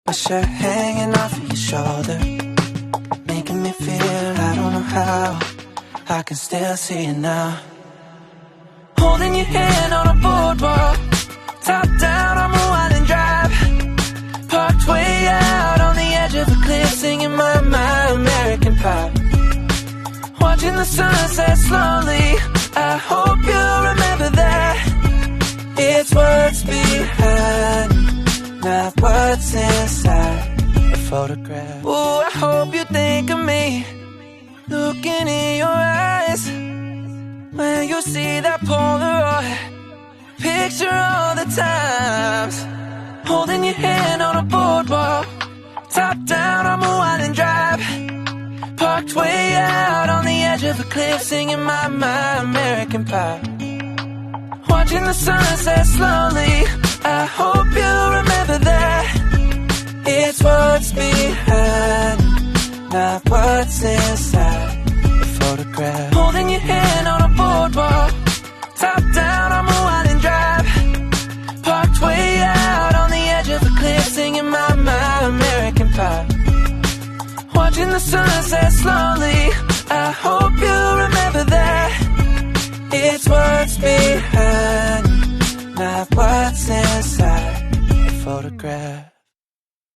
my shirt hanging off of your shoulder, making me feel I don't know how. I can still see you now. Holding your hand on a boardwalk, top down on a winding drive, parked way out on the edge of a cliff, singing my American Pie. Watching the sunset slowly, I hope you remember that. It's what's behind, not what's inside the photograph. Ooh, I hope you think of me, looking in your eyes, when you see that Polaroid picture all the times. Holding your hand on a boardwalk, top down on a winding drive, parked way out on the edge of a cliff, singing my American Pie. Watching the sunset slowly, I hope you remember that. It's what's behind, not what's inside the photograph. Holding your hand on a boardwalk, top down on a winding drive, parked way out on the edge of a cliff, singing my American Pie. Watching the sunset slowly, I hope you remember